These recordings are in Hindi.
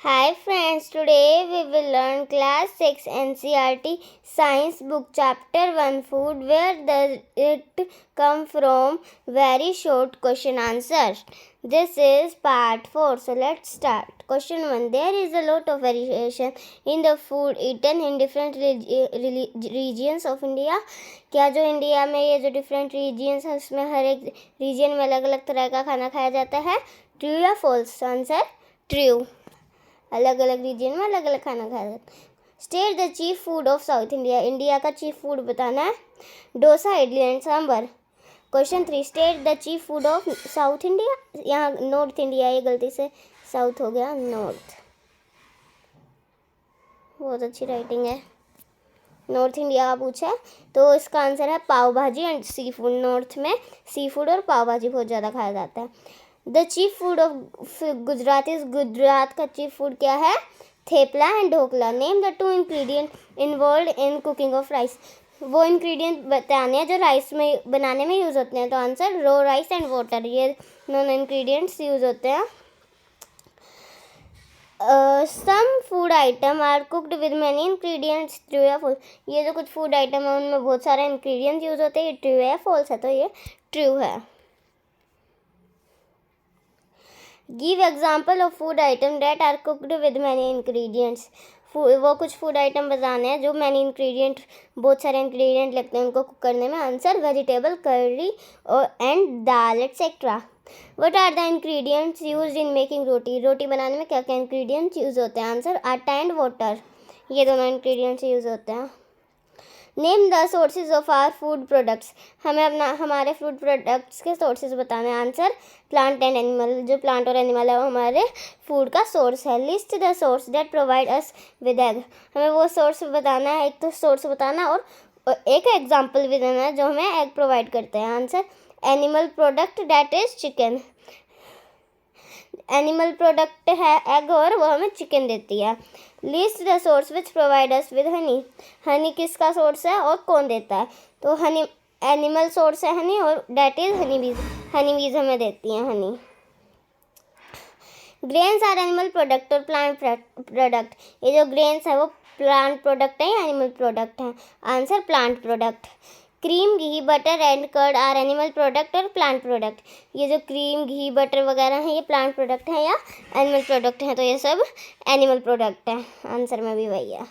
Hi friends, today we will learn class 6 NCERT Science book chapter 1 Food. Where does it come from? Very short question answer. This is part 4. So let's start. Question 1. There is a lot of variation in the food eaten in different regions of India. क्या जो इंडिया में ये जो डिफरेंट रीजन्स है उसमें हर एक रीजन में अलग अलग तरह का खाना खाया जाता है? ट्रू या फॉल्स? Answer true. अलग अलग रीजन में अलग अलग खाना खाया जाता है. State the chief food of south India. India का चीफ फूड बताना है. Dosa, idli and sambar. Question 3. State the chief food of south India. यहाँ नॉर्थ इंडिया, ये गलती से साउथ हो गया, नॉर्थ. बहुत अच्छी राइटिंग है. नॉर्थ इंडिया का पूछा है तो इसका आंसर है पाव भाजी एंड सी फूड. नॉर्थ में सी फूड और पाव भाजी बहुत ज़्यादा खाया जाता है. The chief food of Gujarat is. Gujarat का चीफ फूड क्या है? Thepla and dhokla. Name the 2 ingredient involve in cooking of rice. वो इंग्रेडिएंट बताने हैं जो राइस में बनाने में यूज़ होते हैं. तो answer raw rice and water, ये दोनों इंग्रेडिएंट्स यूज़ होते हैं. Some food item are cooked with many ingredients. True या फॉल्स? ये जो कुछ फूड आइटम है उनमें बहुत सारे इंग्रेडिएंट्स यूज़ होते हैं. ये ट्रू या फॉल्स है? तो ये ट्रू है. Give example of food item that are cooked with many ingredients. वो कुछ फूड आइटम बताने हैं जो मैनी इंग्रेडिएंट, बहुत सारे इंग्रेडिएंट लगते हैं उनको कुक करने में. आंसर वेजिटेबल, करी और and dal etcetera. What are the ingredients use in making roti. रोटी बनाने में क्या क्या इंग्रेडिएंट्स यूज होते हैं? आंसर आटा एंड वाटर. ये दोनों इंग्रेडिएंट्स यूज होते हैं. Name the sources of our food products. हमें हमारे फूड प्रोडक्ट्स के सोर्सेज बताने हैं. Answer plant and animal. जो प्लांट और एनिमल है वो हमारे फूड का सोर्स है. List the source that provide us with egg. हमें वो सोर्स बताना है. एक तो सोर्स बताना और एक एग्जाम्पल भी देना है जो हमें एग प्रोवाइड करते हैं. Answer animal product that is chicken. Animal product है एग और वो हमें चिकन देती है. List the source which provide us with Honey. Honey किसका सोर्स है और कौन देता है? तो हनी एनिमल सोर्स है हनी और डेट इज हनी बीज. हनी बीज हमें देती हैं honey. Grains are animal product और प्लांट प्रोडक्ट. ये जो ग्रेन्स है वो प्लांट प्रोडक्ट है या एनिमल प्रोडक्ट है? Answer plant product. Cream, ghee, butter and curd are animal product और प्लांट प्रोडक्ट. ये जो क्रीम, घी, बटर वगैरह हैं ये प्लांट प्रोडक्ट हैं या एनिमल प्रोडक्ट हैं? तो ये सब एनिमल प्रोडक्ट है. आंसर में भी वही है.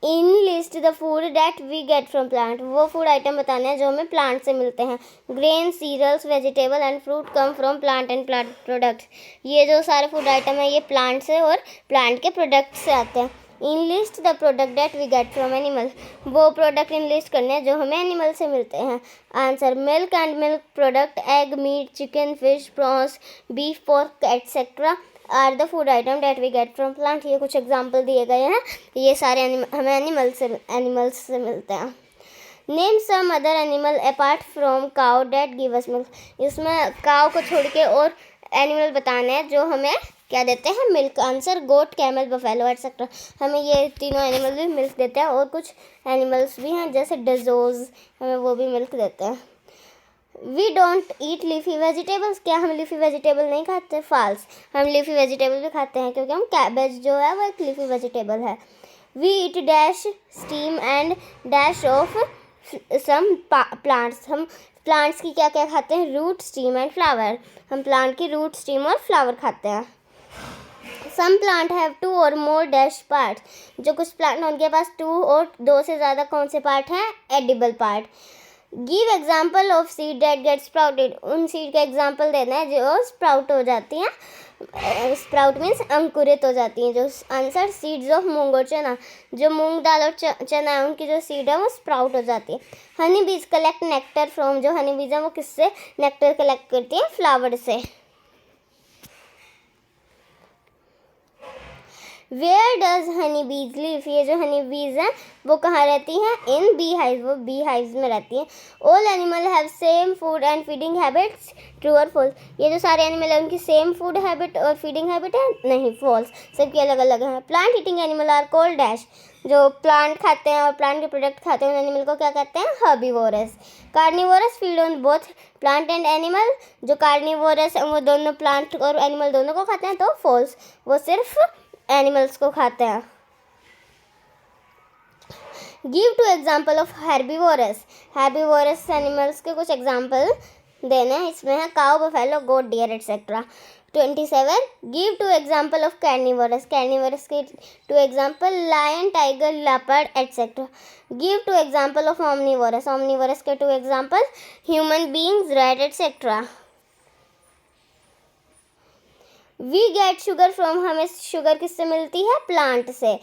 In list the food that we get from plant. वो फूड आइटम बताने हैं जो हमें प्लांट से मिलते हैं. Grain, cereals, vegetable and fruit come from plant and plant products. ये जो सारे फूड आइटम है ये प्लांट से और प्लांट के प्रोडक्ट से आते हैं. In list the product that we get from animal. वो प्रोडक्ट इन लिस्ट करने हैं जो हमें एनिमल से मिलते हैं. Answer milk and milk product, egg, meat, chicken, fish, prawns, beef, pork etcetera are the food item that we get from plant. ये कुछ एग्जाम्पल दिए गए हैं. ये सारे हमें एनिमल्स से मिलते हैं. Name some other animal apart from cow that give us milk. इसमें काउ को छोड़ के और एनिमल बताने हैं जो हमें क्या देते हैं? मिल्क. आंसर गोट, कैमल, बफेलो एटसेट्रा. हमें ये तीनों एनिमल भी मिल्क देते हैं और कुछ एनिमल्स भी हैं जैसे डजोज, हमें वो भी मिल्क देते हैं. We don't eat leafy vegetables. क्या हम लीफी वेजिटेबल नहीं खाते? फॉल्स. हम लीफी वेजिटेबल भी खाते हैं क्योंकि हम कैबेज जो है वो एक लीफी वेजिटेबल है. We eat dash stem and dash of some plants. हम प्लांट्स की क्या क्या खाते हैं? Root, stem and flower. हम प्लांट की रूट, स्टीम और फ्लावर खाते हैं. सम प्लांट हैव 2 और मोर डैश पार्ट. जो कुछ प्लांट उनके पास 2 और 2 से ज़्यादा कौन से पार्ट हैं? Edible part. Give example of seed that get sprouted. उन सीड का एग्जाम्पल देना है जो स्प्राउट हो जाती हैं. स्प्राउट मीन्स अंकुरित हो जाती हैं. जो आंसर सीड्स ऑफ मूंग और चना. जो मूंग दाल और चना है उनकी जो सीड है वो स्प्राउट हो जाती है. हनी बीज कलेक्ट नेक्टर फ्रॉम. जो हनी बीज है वो किससे नेक्टर कलेक्ट करती है? फ्लावर से. वेयर डज हनी बीज लिव. ये जो हनी बीज हैं वो कहाँ रहती हैं? In bee hive. वो बी हाइव्स में रहती हैं. All animal have same food and feeding habits. True और फॉल्स? ये जो सारे एनिमल हैं उनकी सेम फूड हैबिट और फीडिंग हैबिट है? नहीं, फॉल्स. सबकी अलग अलग है. Plant eating animal are called dash. जो प्लांट खाते हैं और प्लांट के प्रोडक्ट खाते हैं उन एनिमल को क्या कहते हैं? Herbivorous. Carnivorous feed on both plant and animal. जो कार्निवोरस है वो दोनों प्लांट और एनिमल दोनों को खाते हैं, तो फॉल्स, वो सिर्फ एनिमल्स को खाते हैं। Give two example of herbivores. Herbivores animals के कुछ एग्जाम्पल देने हैं, इसमें है cow, buffalo, goat, deer etcetera. 27. Give two example of carnivores. Carnivores के two example lion, tiger, leopard etcetera. Give two example of omnivores. Omnivores के two example human beings, rat etcetera. We get sugar from, हमें शुगर किससे मिलती है? प्लांट से।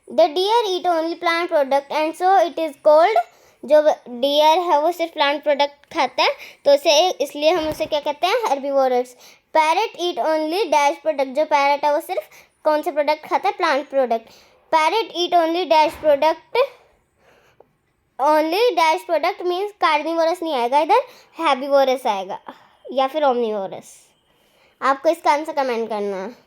The deer eat only plant product and so it is called, जो डियर है वो सिर्फ प्लांट प्रोडक्ट खाता है तो उसे, इसलिए हम उसे क्या कहते हैं? Herbivorous. Parrot eat only dash product. जो पैरेट है वो सिर्फ कौन से प्रोडक्ट खाता है? Plant product. Parrot eat only dash product. Only dash product means carnivorous नहीं आएगा इधर, हर्बीवोरस आएगा या फिर ओमनीवोरस। आपको इसका आंसर कमेंट करना है।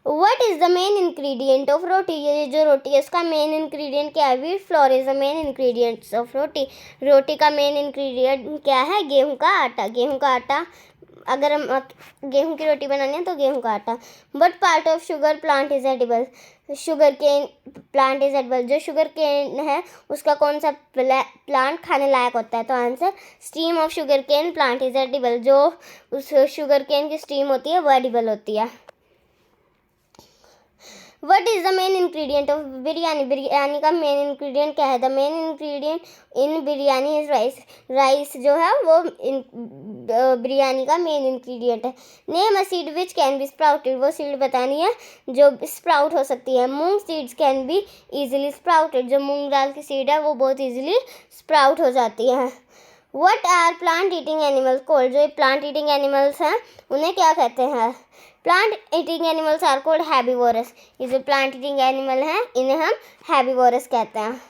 What is the main ingredient of रोटी? ये जो रोटी है उसका मेन इंग्रेडिएंट क्या है? Wheat flour is the main ingredients of roti. रोटी का मेन इंग्रेडिएंट क्या है? गेहूं का आटा। गेहूं का आटा, अगर हम गेहूं की रोटी बनानी है तो गेहूं का आटा। But part of sugar plant is edible. Sugar cane plant is edible. जो शुगर केन है उसका कौन सा प्लांट खाने लायक होता है? तो answer stem of sugar cane plant is edible. जो उस शुगर केन की स्टीम होती है वो एडिबल होती है। What is the main ingredient of biryani? Biryani का मेन इंग्रेडिएंट क्या है? The main ingredient in biryani is rice. Rice जो है वो बिरयानी का मेन इंग्रेडिएंट है। Name a seed which can be sprouted. वो सीड बतानी है जो स्प्राउट हो सकती है। Moong seeds can be easily sprouted. जो मूंग दाल की सीड है वो बहुत ईजिली स्प्राउट हो जाती है। What are plant eating animals called? जो प्लांट ईटिंग एनिमल्स हैं उन्हें क्या कहते हैं? Plant eating animals are called herbivores. ये जो प्लांट ईटिंग एनिमल हैं इन्हें हम हैबीवोरस कहते हैं।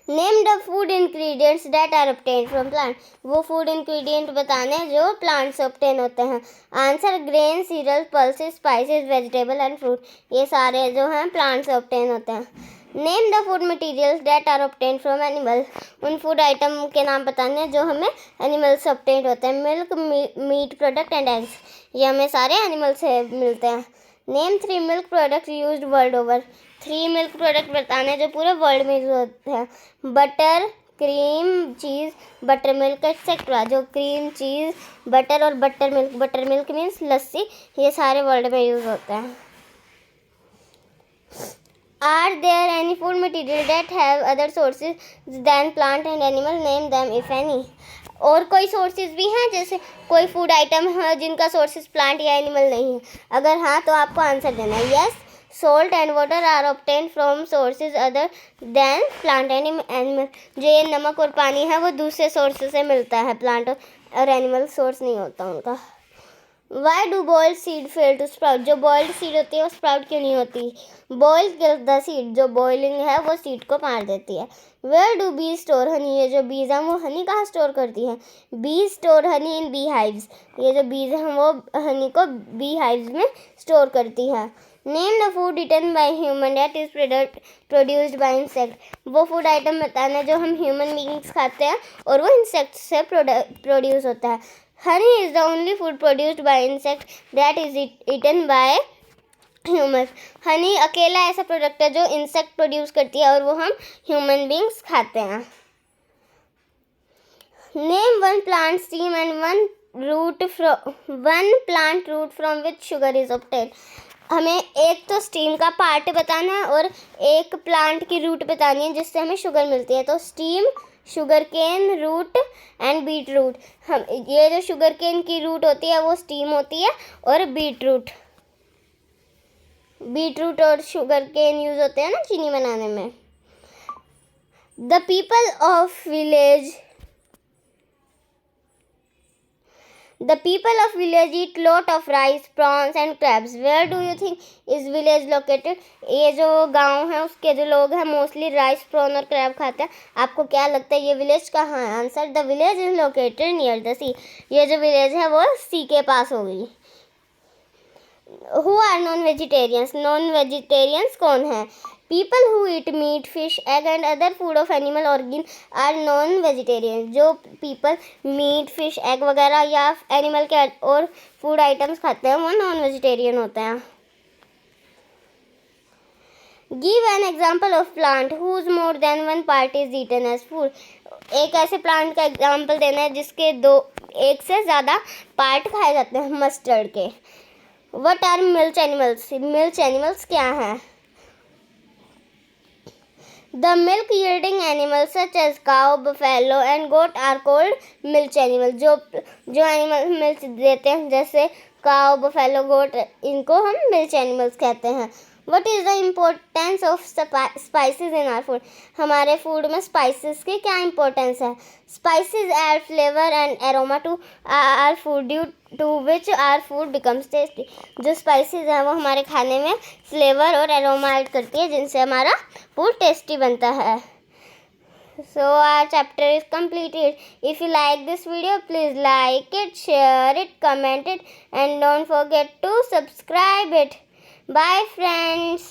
Name the food ingredients that are obtained from plant. वो फूड इंग्रेडिएंट बताने जो प्लांट से ऑब्टेन होते हैं। Answer grain, cereal, pulses, spices, vegetable and fruit. ये सारे जो हैं प्लांट से ऑब्टेन होते हैं। Name the food materials that are obtained from animal. उन फूड आइटम के नाम बताने हैं जो हमें एनिमल से ऑब्टेन्ड होते हैं। Milk, meat product and eggs, ये हमें सारे एनिमल से मिलते हैं। Name 3 milk products used world over. 3 milk product बताने जो पूरे वर्ल्ड में यूज होते हैं। बटर, क्रीम, चीज़, बटर मिल्क एक्सेट्रा। जो क्रीम, चीज़, बटर और बटर मिल्क मीन्स लस्सी, ये सारे वर्ल्ड में यूज होते हैं। Are there any food material that have other sources than plant and animal? Name them if any. और कोई सोर्सेज भी हैं, जैसे कोई फूड आइटम है जिनका सोर्सेज प्लांट या एनिमल नहीं है? अगर हाँ तो आपको आंसर देना है yes. Salt and water are obtained from sources other than plant and animal. जो ये नमक और पानी है वो दूसरे सोर्सेज से मिलता है, प्लांट और एनिमल सोर्स नहीं होता उनका। Why do boiled seed fail to sprout? जो बॉइल्ड सीड होती है वो स्प्राउट क्यों नहीं होती? Boil kills the seed। जो बॉइलिंग है वो सीड को मार देती है। Where do bees store honey? ये जो बीज हैं वो हनी कहाँ स्टोर करती हैं? Bees store honey in beehives। ये जो बीज हैं वो हनी को beehives में स्टोर करती हैं। Name the food eaten by human that is produced by insect। वो फूड आइटम बताना जो हम ह्यूमन बींग्स खाते हैं और वो इंसेक्ट से प्रोड्यूस होता है। Honey is the only food produced by insect that is eaten by humans। Honey अकेला ऐसा प्रोडक्ट है जो इंसेक्ट प्रोड्यूस करती है और वो हम ह्यूमन बींग्स खाते हैं। Name 1 plant stem and 1 plant root from which sugar is obtained। हमें एक तो स्टीम का पार्ट बताना है और एक प्लांट की रूट बतानी है जिससे हमें शुगर मिलती है। तो stem, sugar cane, root and beet root. हम ये जो शुगर केन की रूट होती है वो स्टीम होती है और बीट रूट और शुगर केन यूज होते हैं ना चीनी बनाने में। The people of village eat lot of rice, prawns and crabs। Where do you think is village located? ये जो गांव है उसके जो लोग हैं मोस्टली राइस, प्रॉन और क्रैब खाते हैं। आपको क्या लगता है ये विलेज कहाँ है? Answer the village is located near the sea. ये जो विलेज है वो सी के पास होगी। Who are non vegetarians? Non vegetarians कौन है? People who eat meat, fish, egg and other food of animal organ are non vegetarian. जो पीपल मीट, फिश, एग वगैरह या एनिमल के और फूड आइटम्स खाते हैं वो नॉन वेजिटेरियन होते हैं। Give an example of plant whose more than one part is eaten as food. एक ऐसे प्लांट का एग्जाम्पल देना है जिसके एक से ज़्यादा पार्ट खाए जाते हैं मस्टर्ड के। What are milch animals? Milch animals क्या हैं? The milk yielding animals such as cow, buffalo and goat are called milch animal. जो एनिमल मिल्क देते हैं जैसे काउ, बफेलो, गोट, इनको हम मिल्च एनिमल्स कहते हैं। What is the importance of spices in our food? हमारे फूड में स्पाइसेस की क्या इम्पोर्टेंस है? Spices add flavour and aroma to our food due to which our food becomes tasty. जो स्पाइसेस हैं वो हमारे खाने में फ्लेवर और एरोमा ऐड करती है जिनसे हमारा फूड टेस्टी बनता है। So our chapter is completed. If you like this video, please like it, share it, comment it, and don't forget to subscribe it. Bye friends.